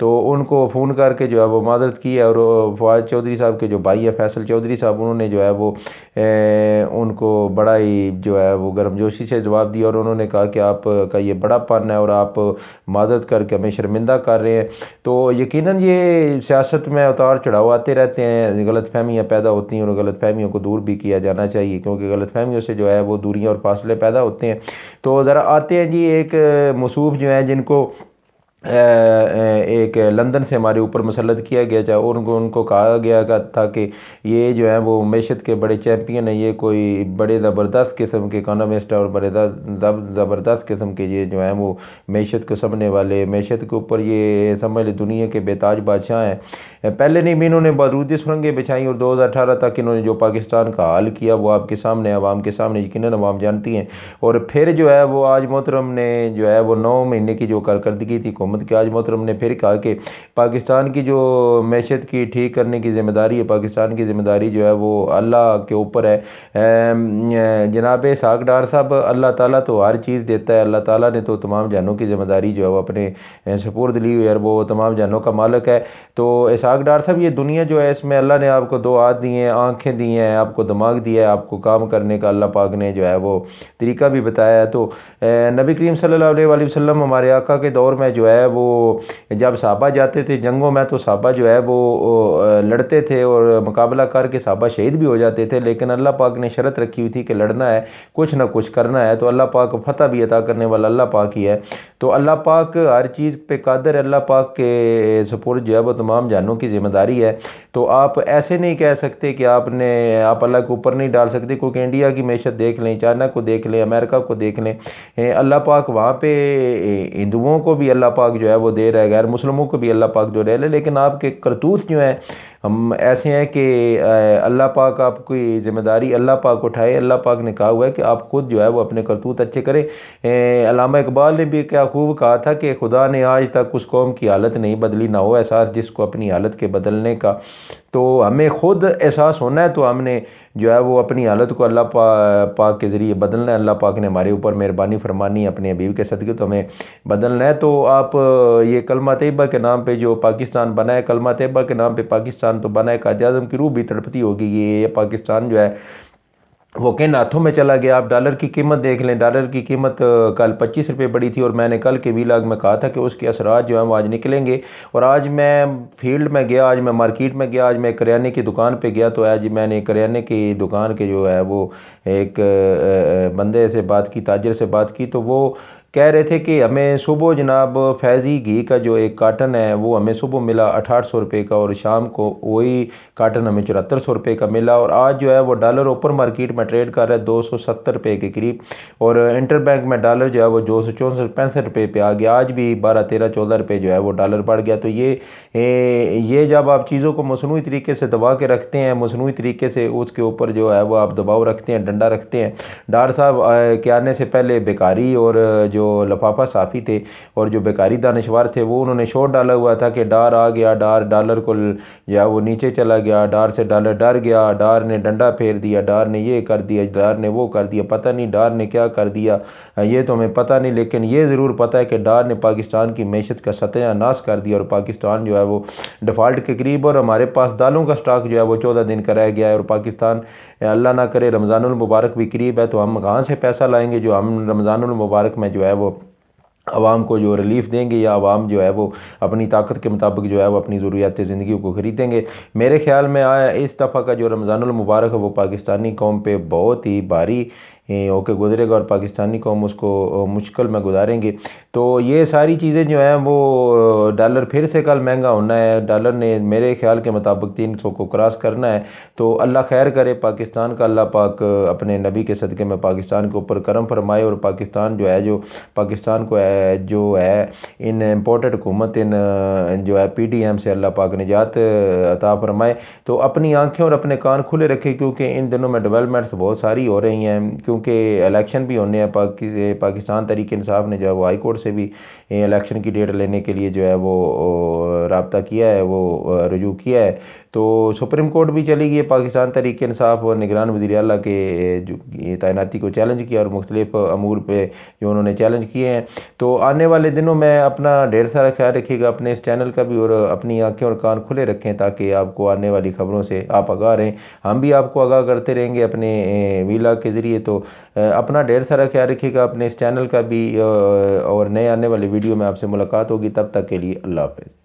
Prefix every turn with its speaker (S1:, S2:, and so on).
S1: تو ان کو فون کر کے جو ہے وہ معذرت کی ہے، اور فواد چودھری صاحب کے جو بھائی ہیں فیصل چودھری صاحب، انہوں نے جو ہے وہ ان کو بڑا ہی جو ہے وہ گرم جوشی سے جواب دیا، اور انہوں نے کہا کہ آپ کا یہ بڑا پن ہے اور آپ معذرت کر کے ہمیں شرمندہ کر رہے ہیں۔ تو یقیناً یہ سیاست میں اتار چڑھاؤ آتے رہتے ہیں، غلط فہمیاں پیدا ہوتی ہیں، اور غلط فہمیوں کو دور بھی کیا جانا چاہیے، کیونکہ غلط فہمیوں سے جو ہے وہ دوریاں اور فاصلے پیدا ہوتے ہیں۔ تو ذرا آتے ہیں جی ایک موصوف جو ہیں جن کو ایک لندن سے ہمارے اوپر مسلط کیا گیا تھا، اور ان کو کہا گیا تھا کہ یہ جو ہیں وہ معیشت کے بڑے چیمپئن ہیں، یہ کوئی بڑے زبردست قسم کے اکانومسٹ اور بڑے زبردست قسم کے یہ جو ہیں وہ معیشت کو سمجھنے والے، معیشت کے اوپر یہ سمجھ لے دنیا کے بے تاج بادشاہ ہیں۔ پہلے نہیں بھی انہوں نے بارودی سرنگیں بچھائیں، اور 2018 تک انہوں نے جو پاکستان کا حال کیا وہ آپ کے سامنے، عوام کے سامنے یقیناً عوام جانتی ہیں۔ اور پھر جو ہے وہ آج محترم نے جو ہے وہ 9 مہینے کی جو کارکردگی تھی حکومت کی، آج محترم نے پھر کہا کہ پاکستان کی جو معیشت کی ٹھیک کرنے کی ذمہ داری ہے، پاکستان کی ذمہ داری جو ہے وہ اللہ کے اوپر ہے۔ جناب اسحاق ڈار صاحب، اللہ تعالیٰ تو ہر چیز دیتا ہے، اللہ تعالیٰ نے تو تمام جہانوں کی ذمہ داری جو ہے وہ اپنے سپرد لی ہوئی ہے، اور وہ تمام جہانوں کا مالک ہے۔ تو اسحاق ڈار صاحب، یہ دنیا جو ہے اس میں اللہ نے آپ کو 2 ہاتھ دیے ہیں، آنکھیں دی ہیں، آپ کو دماغ دیا ہے، آپ کو کام کرنے کا اللہ پاک نے جو ہے وہ طریقہ بھی بتایا ہے۔ تو نبی کریم صلی اللہ علیہ وآلہ وسلم ہمارے آقا کے دور میں جو ہے وہ جب صحابہ جاتے تھے جنگوں میں، تو صحابہ جو ہے وہ لڑتے تھے اور مقابلہ کر کے صحابہ شہید بھی ہو جاتے تھے، لیکن اللہ پاک نے شرط رکھی ہوئی تھی کہ لڑنا ہے، کچھ نہ کچھ کرنا ہے۔ تو اللہ پاک فتح بھی عطا کرنے والا اللہ پاک ہی ہے۔ تو اللہ پاک ہر چیز پہ قادر ہے، اللہ پاک کے سپرد جو ہے وہ تمام جہانوں کی ذمہ داری ہے۔ تو آپ ایسے نہیں کہہ سکتے کہ آپ اللہ کے اوپر نہیں ڈال سکتے، کیونکہ انڈیا کی معیشت دیکھ لیں، چائنا کو دیکھ لیں، امریکہ کو دیکھ لیں، اللہ پاک وہاں پہ ہندوؤں کو بھی اللہ پاک جو ہے وہ دے رہا ہے، غیر مسلموں کو بھی اللہ پاک جو رہ لے، لیکن آپ کے کرتوت جو ہیں ہم ایسے ہیں کہ اللہ پاک آپ کی ذمہ داری اللہ پاک اٹھائے۔ اللہ پاک نے کہا ہوا ہے کہ آپ خود جو ہے وہ اپنے کرتوت اچھے کریں۔ علامہ اقبال نے بھی کیا خوب کہا تھا کہ خدا نے آج تک اس قوم کی حالت نہیں بدلی، نہ ہو احساس جس کو اپنی حالت کے بدلنے کا۔ تو ہمیں خود احساس ہونا ہے، تو ہم نے جو ہے وہ اپنی حالت کو اللہ پاک کے ذریعے بدلنا ہے۔ اللہ پاک نے ہمارے اوپر مہربانی فرمانی ہے اپنے حبیب کے صدقے، تو ہمیں بدلنا ہے۔ تو آپ یہ کلمہ طیبہ کے نام پہ جو پاکستان بنا ہے، کلمہ طیبہ کے نام پہ پاکستان تو بنا ہے، قائد اعظم کی روح بھی تڑپتی ہوگی یہ پاکستان جو ہے وہ کن ہاتھوں میں چلا گیا۔ آپ ڈالر کی قیمت دیکھ لیں، ڈالر کی قیمت کل 25 روپے بڑھی تھی، اور میں نے کل کے ویلاگ میں کہا تھا کہ اس کے اثرات جو ہیں وہ آج نکلیں گے۔ اور آج میں فیلڈ میں گیا، آج میں مارکیٹ میں گیا، آج میں کریانے کی دکان پہ گیا، تو آج میں نے کریانے کی دکان کے جو ہے وہ ایک بندے سے بات کی، تاجر سے بات کی، تو وہ کہہ رہے تھے کہ ہمیں صبح جناب فیضی گھی کا جو ایک کارٹن ہے وہ ہمیں صبح ملا 6800 روپے کا، اور شام کو وہی کارٹن ہمیں 7400 روپے کا ملا، اور آج جو ہے وہ ڈالر اوپر مارکیٹ میں ٹریڈ کر رہا ہے 270 روپے کے قریب، اور انٹر بینک میں ڈالر جو ہے وہ 264-65 روپے پہ آ گیا، آج بھی 12 13 14 روپے جو ہے وہ ڈالر بڑھ گیا۔ تو یہ جب آپ چیزوں کو مصنوعی طریقے سے دبا کے رکھتے ہیں، مصنوعی طریقے سے اس کے اوپر جو ہے وہ آپ دباؤ رکھتے ہیں، ڈنڈا رکھتے ہیں۔ ڈار صاحب کے آنے سے پہلے بیکاری اور جو لفافہ صافی تھے اور جو بیکاری دانشور تھے، وہ انہوں نے شور ڈالا ہوا تھا کہ ڈار آ گیا، ڈالر کو جو ہے وہ نیچے چلا گیا، ڈار سے ڈالر ڈر گیا، ڈار نے ڈنڈا پھیر دیا، ڈار نے یہ کر دیا، ڈار نے وہ کر دیا، پتہ نہیں ڈار نے کیا کر دیا، یہ تو ہمیں پتہ نہیں، لیکن یہ ضرور پتہ ہے کہ ڈار نے پاکستان کی معیشت کا ستیہ ناش کر دیا، اور پاکستان جو ہے وہ ڈیفالٹ کے قریب، اور ہمارے پاس دالوں کا سٹاک جو ہے وہ 14 دن کا رہ گیا ہے، اور پاکستان اللہ نہ کرے رمضان المبارک بھی قریب ہے، تو ہم کہاں سے پیسہ لائیں گے جو ہم رمضان المبارک میں جو ہے وہ عوام کو جو ریلیف دیں گے، یا عوام جو ہے وہ اپنی طاقت کے مطابق جو ہے وہ اپنی ضروریات زندگی کو خریدیں گے۔ میرے خیال میں اس دفعہ کا جو رمضان المبارک ہے وہ پاکستانی قوم پہ بہت ہی بھاری ہو کے گزرے گا، اور پاکستانی قوم اس کو مشکل میں گزاریں گے۔ تو یہ ساری چیزیں جو ہیں وہ ڈالر پھر سے کل مہنگا ہونا ہے، ڈالر نے میرے خیال کے مطابق 300 کو کراس کرنا ہے، تو اللہ خیر کرے پاکستان کا، اللہ پاک اپنے نبی کے صدقے میں پاکستان کے اوپر کرم فرمائے، اور پاکستان جو ہے جو پاکستان کو جو ہے ان امپورٹڈ حکومت ان جو ہے پی ڈی ایم سے اللہ پاک نجات عطا فرمائے۔ تو اپنی آنکھیں اور اپنے کان کھلے رکھے، کیونکہ ان دنوں میں ڈیولپمنٹس بہت ساری ہو رہی ہیں، کیونکہ الیکشن بھی ہونے ہیں، پاکستان تحریک انصاف نے جو ہے وہ ہائی کورٹ سے بھی الیکشن کی ڈیٹ لینے کے لیے جو ہے وہ رابطہ کیا ہے، وہ رجوع کیا ہے، تو سپریم کورٹ بھی چلی گئی ہے پاکستان تحریک انصاف اور نگران وزیر اعلیٰ کے جو تعیناتی کو چیلنج کیا اور مختلف امور پہ جو انہوں نے چیلنج کیے ہیں۔ تو آنے والے دنوں میں اپنا ڈھیر سارا خیال رکھیے گا، اپنے اس چینل کا بھی، اور اپنی آنکھیں اور کان کھلے رکھیں تاکہ آپ کو آنے والی خبروں سے آپ آگاہ رہیں، ہم بھی آپ کو آگاہ کرتے رہیں گے اپنے ویلاگ کے ذریعے۔ تو اپنا ڈھیر سارا خیال رکھیے گا، اپنے اس چینل کا بھی، اور نئے آنے والی ویڈیو میں آپ سے ملاقات ہوگی، تب تک کے لیے اللہ حافظ۔